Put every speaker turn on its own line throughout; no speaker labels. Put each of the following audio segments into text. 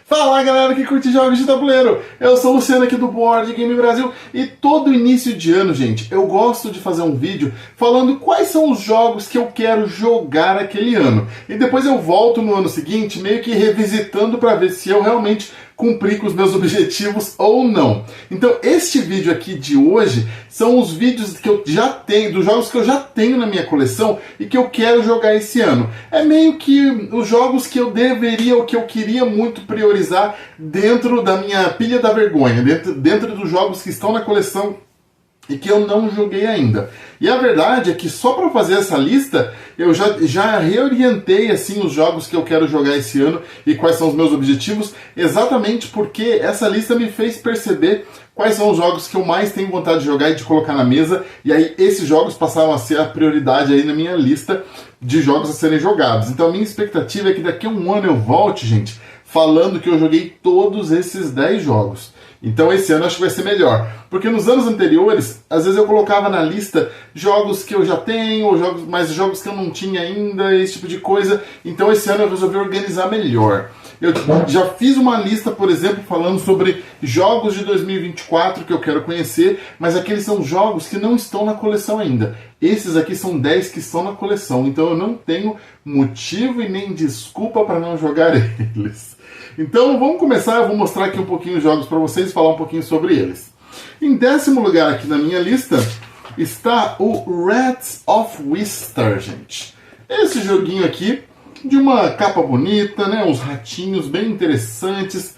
Fala galera que curte jogos de tabuleiro, eu sou o Luciano aqui do Board Game Brasil e todo início de ano, gente, eu gosto de fazer um vídeo falando quais são os jogos que eu quero jogar aquele ano. E depois eu volto no ano seguinte meio que revisitando para ver se eu realmente cumprir com os meus objetivos ou não. Então este vídeo aqui de hoje são os vídeos que eu já tenho, dos jogos que eu já tenho na minha coleção e que eu quero jogar esse ano. É meio que os jogos que eu deveria ou que eu queria muito priorizar dentro da minha pilha da vergonha, dentro dos jogos que estão na coleção e que eu não joguei ainda. E a verdade é que só para fazer essa lista, eu já reorientei assim os jogos que eu quero jogar esse ano e quais são os meus objetivos, exatamente porque essa lista me fez perceber quais são os jogos que eu mais tenho vontade de jogar e de colocar na mesa, e aí esses jogos passaram a ser a prioridade aí na minha lista de jogos a serem jogados. Então a minha expectativa é que daqui a um ano eu volte, gente, falando que eu joguei todos esses 10 jogos. Então esse ano acho que vai ser melhor. Porque nos anos anteriores, às vezes eu colocava na lista jogos que eu já tenho, ou jogos que eu não tinha ainda, esse tipo de coisa. Então esse ano eu resolvi organizar melhor. Eu já fiz uma lista, por exemplo, falando sobre jogos de 2024 que eu quero conhecer, mas aqueles são jogos que não estão na coleção ainda. Esses aqui são 10 que estão na coleção, então eu não tenho motivo e nem desculpa para não jogar eles. Então vamos começar, eu vou mostrar aqui um pouquinho os jogos para vocês e falar um pouquinho sobre eles. Em 10º lugar aqui na minha lista está o Rats of Wistar, gente. Esse joguinho aqui, de uma capa bonita, né, uns ratinhos bem interessantes,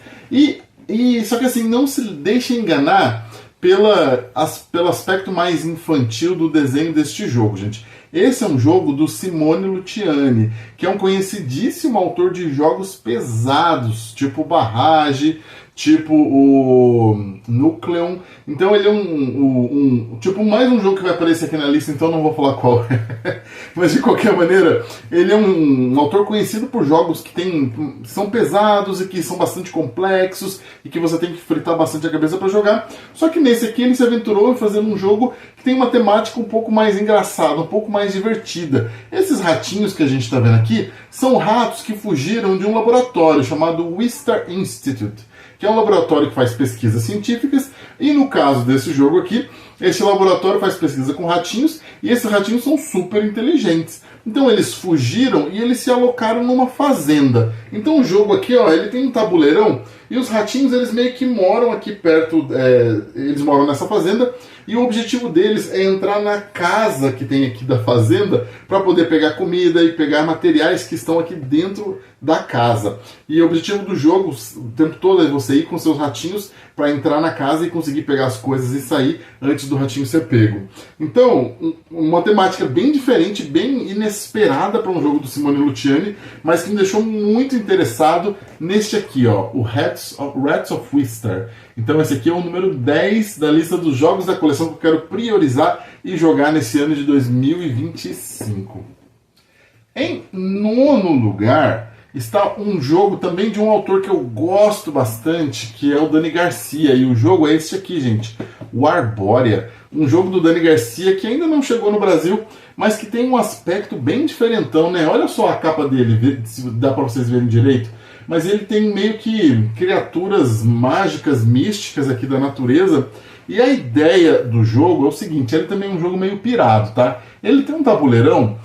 só que assim, não se deixe enganar pelo aspecto mais infantil do desenho deste jogo, gente. Esse é um jogo do Simone Luciani, que é um conhecidíssimo autor de jogos pesados, tipo Barrage, tipo o Nucleon. Então ele é tipo mais um jogo que vai aparecer aqui na lista, então não vou falar qual é. Mas de qualquer maneira, ele é um autor conhecido por jogos que são pesados e que são bastante complexos e que você tem que fritar bastante a cabeça para jogar. Só que nesse aqui ele se aventurou em fazer um jogo que tem uma temática um pouco mais engraçada, um pouco mais divertida. Esses ratinhos que a gente está vendo aqui são ratos que fugiram de um laboratório chamado Wistar Institute, que é um laboratório que faz pesquisas científicas, e no caso desse jogo aqui, esse laboratório faz pesquisa com ratinhos, e esses ratinhos são super inteligentes. Então eles fugiram e eles se alocaram numa fazenda. Então o jogo aqui, ó, ele tem um tabuleirão, e os ratinhos eles meio que moram aqui perto, eles moram nessa fazenda, e o objetivo deles é entrar na casa que tem aqui da fazenda para poder pegar comida e pegar materiais que estão aqui dentro da casa. E o objetivo do jogo o tempo todo é você ir com seus ratinhos para entrar na casa e conseguir pegar as coisas e sair antes do ratinho ser pego. Então, uma temática bem diferente, bem inesperada para um jogo do Simone Luciani, mas que me deixou muito interessado neste aqui, ó, o Rats of Wistar. Então esse aqui é o número 10 da lista dos jogos da coleção que eu quero priorizar e jogar nesse ano de 2025. Em 9º lugar está um jogo também de um autor que eu gosto bastante, que é o Dani Garcia. E o jogo é esse aqui, gente, o Arbórea. Um jogo do Dani Garcia que ainda não chegou no Brasil, mas que tem um aspecto bem diferentão, né? Olha só a capa dele, se dá para vocês verem direito. Mas ele tem meio que criaturas mágicas, místicas aqui da natureza. E a ideia do jogo é o seguinte, ele também é um jogo meio pirado, tá? Ele tem um tabuleirão,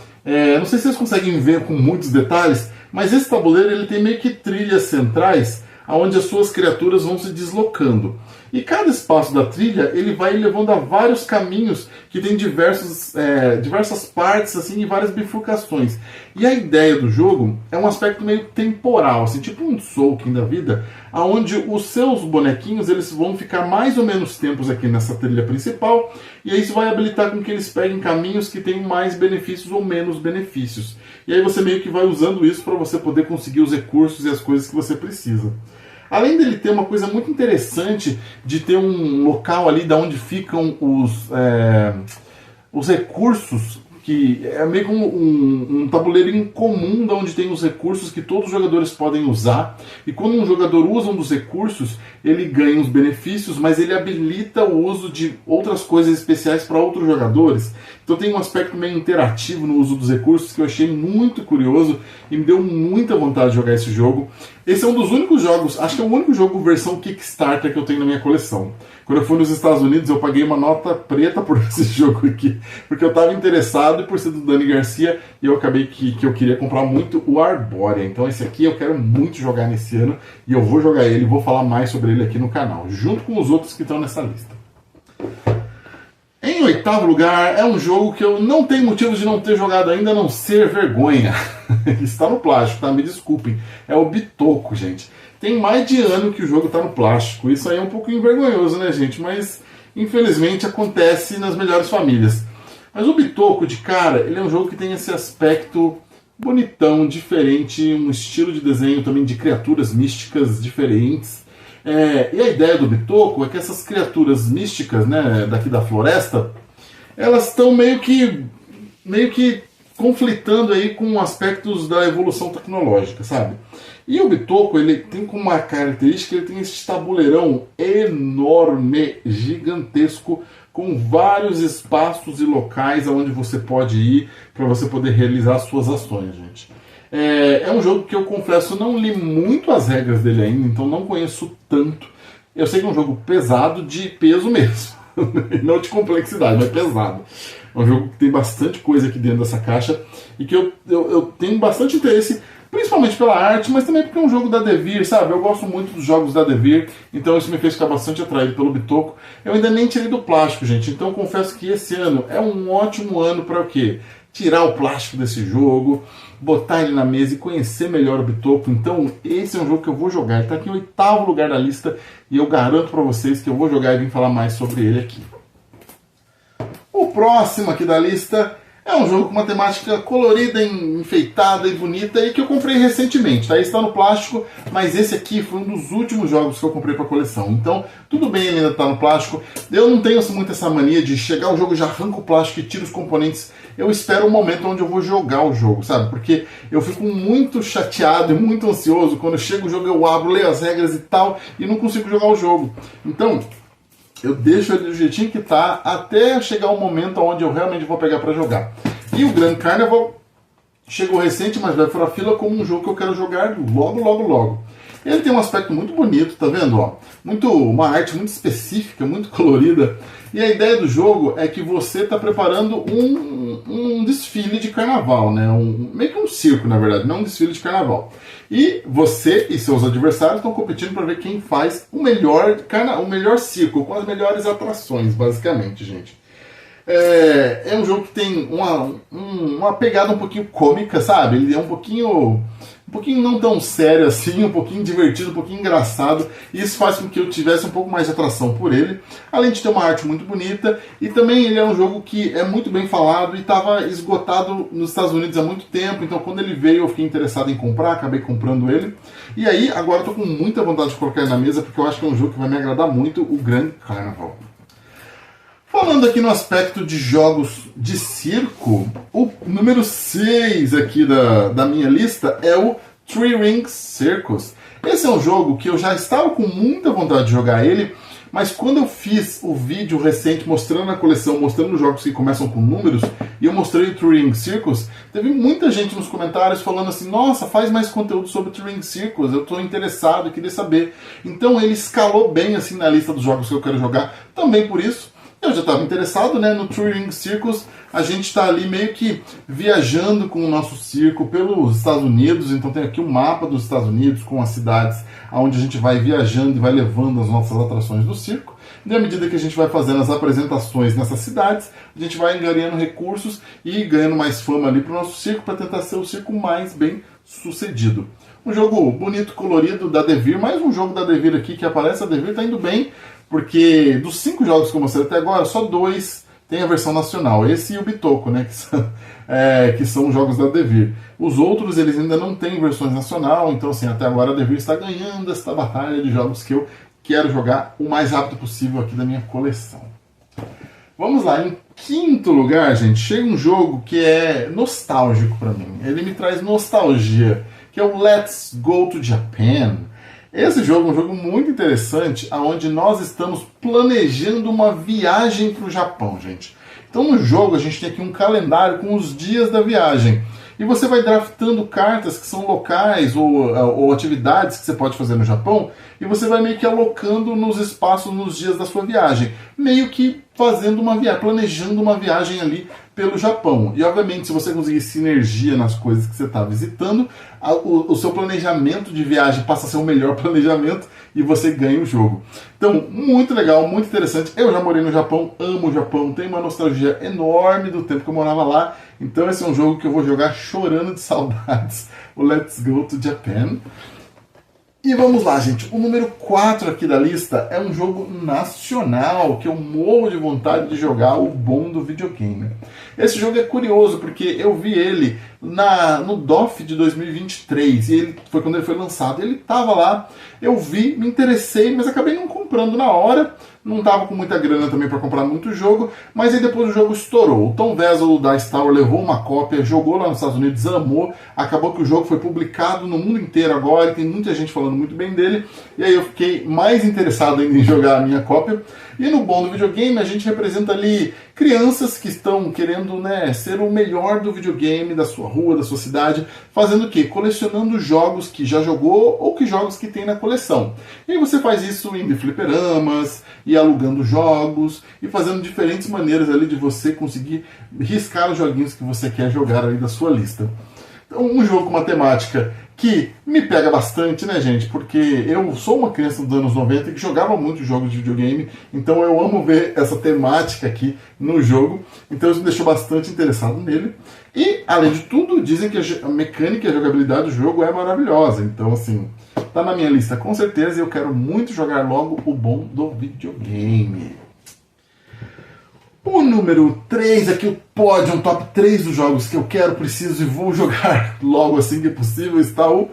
não sei se vocês conseguem ver com muitos detalhes, mas esse tabuleiro ele tem meio que trilhas centrais, onde as suas criaturas vão se deslocando. E cada espaço da trilha ele vai levando a vários caminhos que tem diversas partes assim, e várias bifurcações. E a ideia do jogo é um aspecto meio temporal, assim, tipo um Tzolk'in da vida, onde os seus bonequinhos eles vão ficar mais ou menos tempos aqui nessa trilha principal, e aí isso vai habilitar com que eles peguem caminhos que tenham mais benefícios ou menos benefícios. E aí você meio que vai usando isso para você poder conseguir os recursos e as coisas que você precisa. Além dele ter uma coisa muito interessante de ter um local ali da onde ficam os recursos que é meio que um tabuleiro incomum, onde tem os recursos que todos os jogadores podem usar, e quando um jogador usa um dos recursos, ele ganha uns benefícios, mas ele habilita o uso de outras coisas especiais para outros jogadores. Então tem um aspecto meio interativo no uso dos recursos que eu achei muito curioso e me deu muita vontade de jogar esse jogo. Esse é um dos únicos jogos, acho que é o único jogo versão Kickstarter que eu tenho na minha coleção. Quando eu fui nos Estados Unidos, eu paguei uma nota preta por esse jogo aqui, porque eu estava interessado, e por ser do Dani Garcia, e eu acabei que eu queria comprar muito o Arbórea. Então esse aqui eu quero muito jogar nesse ano, e eu vou jogar ele, vou falar mais sobre ele aqui no canal, junto com os outros que estão nessa lista. Em oitavo lugar, é um jogo que eu não tenho motivo de não ter jogado ainda, a não ser vergonha. Está no plástico, tá? Me desculpem. É o Bitoco, gente. Tem mais de ano que o jogo está no plástico. Isso aí é um pouco envergonhoso, né, gente? Mas, infelizmente, acontece nas melhores famílias. Mas o Bitoco, de cara, ele é um jogo que tem esse aspecto bonitão, diferente, um estilo de desenho também de criaturas místicas diferentes. E a ideia do Bitoco é que essas criaturas místicas, né, daqui da floresta, elas estão meio que conflitando aí com aspectos da evolução tecnológica, sabe? E o Bitoco, ele tem como uma característica, ele tem esse tabuleirão enorme, gigantesco, com vários espaços e locais aonde você pode ir para você poder realizar as suas ações, gente. É um jogo que eu confesso não li muito as regras dele ainda, então não conheço tanto. Eu sei que é um jogo pesado, de peso mesmo, não de complexidade, mas pesado. É um jogo que tem bastante coisa aqui dentro dessa caixa e que eu tenho bastante interesse, principalmente pela arte, mas também porque é um jogo da Devir, sabe? Eu gosto muito dos jogos da Devir, então isso me fez ficar bastante atraído pelo Bitoco. Eu ainda nem tirei do plástico, gente, então eu confesso que esse ano é um ótimo ano para o quê? Tirar o plástico desse jogo, botar ele na mesa e conhecer melhor o Bitoco. Então esse é um jogo que eu vou jogar. Ele está aqui em oitavo lugar da lista e eu garanto para vocês que eu vou jogar e vim falar mais sobre ele aqui. O próximo aqui da lista é um jogo com uma temática colorida, enfeitada e bonita e que eu comprei recentemente, tá? Esse está no plástico, mas esse aqui foi um dos últimos jogos que eu comprei para coleção. Então, tudo bem, ele ainda está no plástico. Eu não tenho muito essa mania de chegar o jogo, já arranca o plástico e tira os componentes. Eu espero o momento onde eu vou jogar o jogo, sabe? Porque eu fico muito chateado e muito ansioso quando chega o jogo, eu abro, leio as regras e tal, e não consigo jogar o jogo. Então, eu deixo ele do jeitinho que tá até chegar o momento onde eu realmente vou pegar para jogar. E o Grand Carnival chegou recente, mas vai para a fila como um jogo que eu quero jogar logo, logo, logo. Ele tem um aspecto muito bonito, tá vendo? Ó? Uma arte muito específica, muito colorida. E a ideia do jogo é que você está preparando um desfile de carnaval, né? Meio que um circo, na verdade, não um desfile de carnaval. E você e seus adversários estão competindo para ver quem faz o melhor circo, com as melhores atrações, basicamente, gente. É um jogo que tem uma pegada um pouquinho cômica, sabe? Ele é um pouquinho não tão sério assim, um pouquinho divertido, um pouquinho engraçado. E isso faz com que eu tivesse um pouco mais de atração por ele. Além de ter uma arte muito bonita. E também ele é um jogo que é muito bem falado e estava esgotado nos Estados Unidos há muito tempo. Então quando ele veio eu fiquei interessado em comprar, acabei comprando ele. E aí agora eu tô com muita vontade de colocar ele na mesa porque eu acho que é um jogo que vai me agradar muito, o Grand Carnival. Falando aqui no aspecto de jogos de circo, o número 6 aqui da minha lista é o Three Rings Circus. Esse é um jogo que eu já estava com muita vontade de jogar ele, mas quando eu fiz o vídeo recente mostrando a coleção, mostrando os jogos que começam com números, e eu mostrei o Three Rings Circus, teve muita gente nos comentários falando assim, nossa, faz mais conteúdo sobre o Three Rings Circus, eu estou interessado e queria saber. Então ele escalou bem assim na lista dos jogos que eu quero jogar, também por isso. Eu já estava interessado, né? No Three Rings Circus, a gente está ali meio que viajando com o nosso circo pelos Estados Unidos. Então tem aqui o mapa dos Estados Unidos com as cidades onde a gente vai viajando e vai levando as nossas atrações do circo. E à medida que a gente vai fazendo as apresentações nessas cidades, a gente vai ganhando recursos e ganhando mais fama ali para o nosso circo para tentar ser o circo mais bem sucedido. Um jogo bonito, colorido da Devir, mais um jogo da Devir aqui que aparece. A Devir está indo bem, porque dos 5 jogos que eu mostrei até agora, só 2 tem a versão nacional. Esse e o Bitoco, né, que são jogos da Devir. Os outros, eles ainda não têm versões nacional, então assim, até agora a Devir está ganhando esta batalha de jogos que eu quero jogar o mais rápido possível aqui da minha coleção. Vamos lá, em quinto lugar, gente, chega um jogo que é nostálgico para mim. Ele me traz nostalgia, que é o Let's Go to Japan. Esse jogo é um jogo muito interessante, onde nós estamos planejando uma viagem para o Japão, gente. Então no jogo a gente tem aqui um calendário com os dias da viagem. E você vai draftando cartas que são locais ou atividades que você pode fazer no Japão, e você vai meio que alocando nos espaços nos dias da sua viagem. Meio que fazendo uma viagem, planejando uma viagem ali pelo Japão. E obviamente, se você conseguir sinergia nas coisas que você está visitando, o seu planejamento de viagem passa a ser o melhor planejamento e você ganha o jogo. Então, muito legal, muito interessante. Eu já morei no Japão, amo o Japão, tenho uma nostalgia enorme do tempo que eu morava lá. Então esse é um jogo que eu vou jogar chorando de saudades, o Let's Go to Japan. E vamos lá, gente. O número 4 aqui da lista é um jogo nacional que eu morro de vontade de jogar, o bom do videogame. Esse jogo é curioso porque eu vi ele no DOF de 2023 e ele foi quando ele foi lançado. Ele estava lá, eu vi, me interessei, mas acabei não comprando na hora. Não estava com muita grana também para comprar muito jogo, mas aí depois o jogo estourou. O Tom Vezzo da Star Wars levou uma cópia, jogou lá nos Estados Unidos, amou, acabou que o jogo foi publicado no mundo inteiro agora, e tem muita gente falando muito bem dele, e aí eu fiquei mais interessado ainda em jogar a minha cópia. E no bom do videogame a gente representa ali crianças que estão querendo, né, ser o melhor do videogame, da sua rua, da sua cidade, fazendo o quê? Colecionando jogos que já jogou ou que jogos que tem na coleção. E aí você faz isso indo em fliperamas, e alugando jogos, e fazendo diferentes maneiras ali de você conseguir riscar os joguinhos que você quer jogar ali da sua lista. Então, um jogo com uma temática que me pega bastante, né, gente? Porque eu sou uma criança dos anos 90 que jogava muito jogos de videogame, então eu amo ver essa temática aqui no jogo, então isso me deixou bastante interessado nele. E, além de tudo, dizem que a mecânica e a jogabilidade do jogo é maravilhosa, então, assim, tá na minha lista com certeza e eu quero muito jogar logo o bom do videogame. O número 3 aqui, o pódio, um top 3 dos jogos que eu quero, preciso e vou jogar logo assim que possível, está o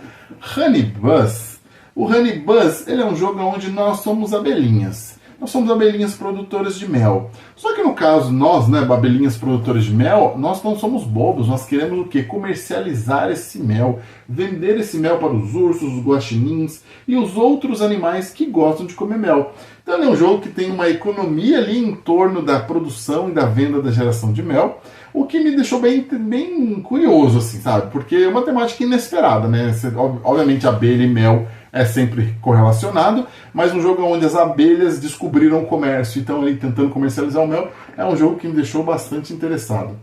Honey Buzz. O Honey Buzz, ele é um jogo onde nós somos abelhinhas. Nós somos abelhinhas produtoras de mel. Só que no caso, nós, né, abelhinhas produtoras de mel, nós não somos bobos, nós queremos o quê? Comercializar esse mel, vender esse mel para os ursos, os guaxinins e os outros animais que gostam de comer mel. Então é um jogo que tem uma economia ali em torno da produção e da venda da geração de mel, o que me deixou bem curioso, assim, sabe? Porque é uma temática inesperada, né? Obviamente abelha e mel é sempre correlacionado, mas um jogo onde as abelhas descobriram o comércio e estão ali tentando comercializar o mel, é um jogo que me deixou bastante interessado.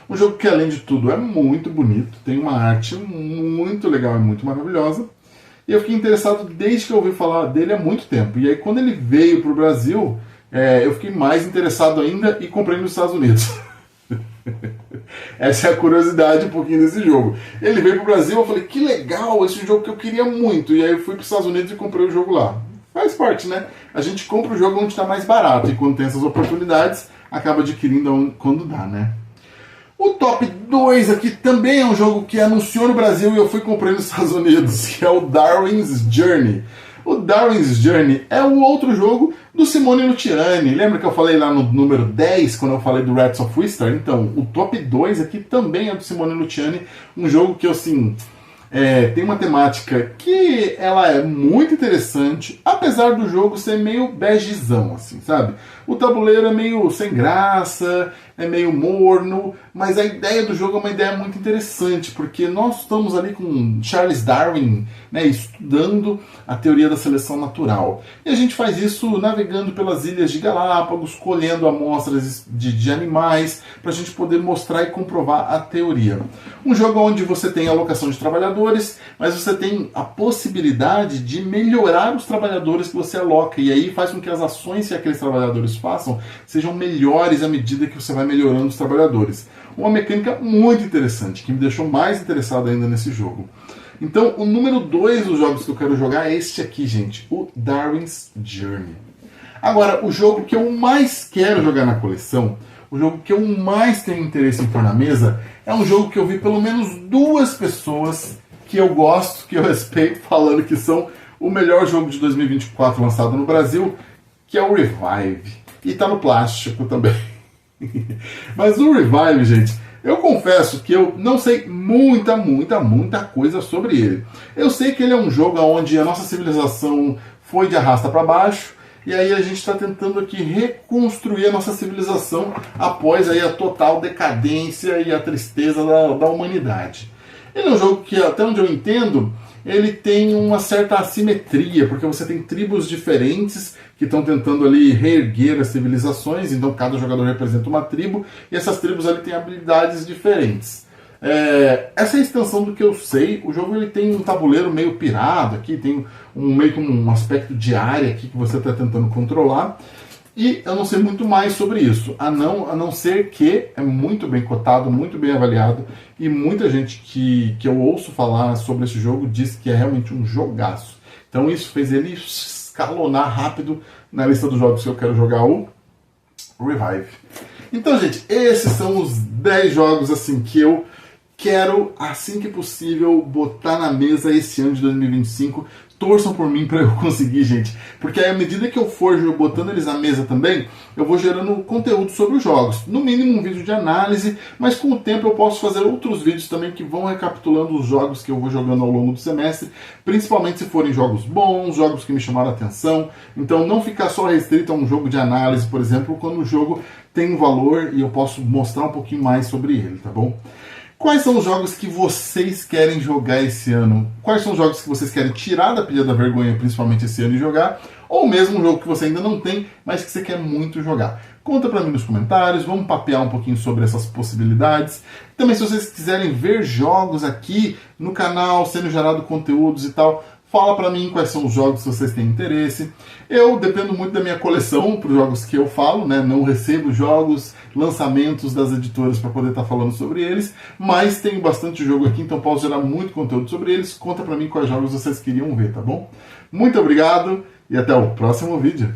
Um jogo que, além de tudo, é muito bonito, tem uma arte muito legal e muito maravilhosa, e eu fiquei interessado desde que eu ouvi falar dele há muito tempo. E aí, quando ele veio para o Brasil, eu fiquei mais interessado ainda e comprei nos Estados Unidos. Essa é a curiosidade um pouquinho desse jogo. Ele veio pro Brasil, eu falei, que legal, esse jogo que eu queria muito. E aí eu fui pros Estados Unidos e comprei o jogo lá. Faz parte, né? A gente compra o jogo onde está mais barato. E quando tem essas oportunidades, acaba adquirindo quando dá, né? O top 2 aqui também é um jogo que anunciou no Brasil e eu fui comprei nos Estados Unidos, que é o Darwin's Journey. O Darwin's Journey é o outro jogo do Simone Luciani. Lembra que eu falei lá no número 10, quando eu falei do Rats of Wistar? Então, o top 2 aqui também é do Simone Luciani, um jogo que, assim, tem uma temática que ela é muito interessante, apesar do jogo ser meio begezão, assim, sabe? O tabuleiro é meio sem graça, é meio morno, mas a ideia do jogo é uma ideia muito interessante, porque nós estamos ali com Charles Darwin, né, estudando a teoria da seleção natural. E a gente faz isso navegando pelas ilhas de Galápagos, colhendo amostras de animais, para a gente poder mostrar e comprovar a teoria. Um jogo onde você tem alocação de trabalhadores, mas você tem a possibilidade de melhorar os trabalhadores que você aloca, e aí faz com que as ações que aqueles trabalhadores façam sejam melhores à medida que você vai melhorando os trabalhadores. Uma mecânica muito interessante, que me deixou mais interessado ainda nesse jogo. Então, o número 2 dos jogos que eu quero jogar é este aqui, gente, o Darwin's Journey. Agora, o jogo que eu mais quero jogar na coleção, o jogo que eu mais tenho interesse em pôr na mesa, é um jogo que eu vi pelo menos 2 pessoas que eu gosto, que eu respeito, falando que são o melhor jogo de 2024 lançado no Brasil, que é o Revive. E tá no plástico também. Mas o Revive, gente, eu confesso que eu não sei muita coisa sobre ele. Eu sei que ele é um jogo onde a nossa civilização foi de arrasta para baixo, e aí a gente está tentando aqui reconstruir a nossa civilização após aí a total decadência e a tristeza da humanidade. Ele é um jogo que, até onde eu entendo, ele tem uma certa assimetria, porque você tem tribos diferentes que estão tentando ali reerguer as civilizações, então cada jogador representa uma tribo, e essas tribos ali têm habilidades diferentes. Essa é a extensão do que eu sei. O jogo ele tem um tabuleiro meio pirado aqui, tem meio que um aspecto de área aqui que você está tentando controlar, e eu não sei muito mais sobre isso, a não ser que é muito bem cotado, muito bem avaliado, e muita gente que eu ouço falar sobre esse jogo diz que é realmente um jogaço. Então isso fez ele escalonar rápido na lista dos jogos que eu quero jogar, o Revive. Então, gente, esses são os 10 jogos assim que eu quero, assim que possível, botar na mesa esse ano de 2025. Torçam por mim para eu conseguir, gente. Porque aí, à medida que eu for botando eles na mesa também, eu vou gerando conteúdo sobre os jogos. No mínimo um vídeo de análise, mas com o tempo eu posso fazer outros vídeos também que vão recapitulando os jogos que eu vou jogando ao longo do semestre, principalmente se forem jogos bons, jogos que me chamaram a atenção. Então não ficar só restrito a um jogo de análise, por exemplo, quando o jogo tem um valor e eu posso mostrar um pouquinho mais sobre ele, tá bom? Quais são os jogos que vocês querem jogar esse ano? Quais são os jogos que vocês querem tirar da pilha da vergonha, principalmente esse ano, e jogar? Ou mesmo um jogo que você ainda não tem, mas que você quer muito jogar? Conta pra mim nos comentários, vamos papear um pouquinho sobre essas possibilidades. Também, se vocês quiserem ver jogos aqui no canal, sendo gerado conteúdos e tal, fala pra mim quais são os jogos que vocês têm interesse. Eu dependo muito da minha coleção para os jogos que eu falo, né? Não recebo jogos, lançamentos das editoras para poder estar falando sobre eles, mas tenho bastante jogo aqui, então posso gerar muito conteúdo sobre eles. Conta pra mim quais jogos vocês queriam ver, tá bom? Muito obrigado e até o próximo vídeo.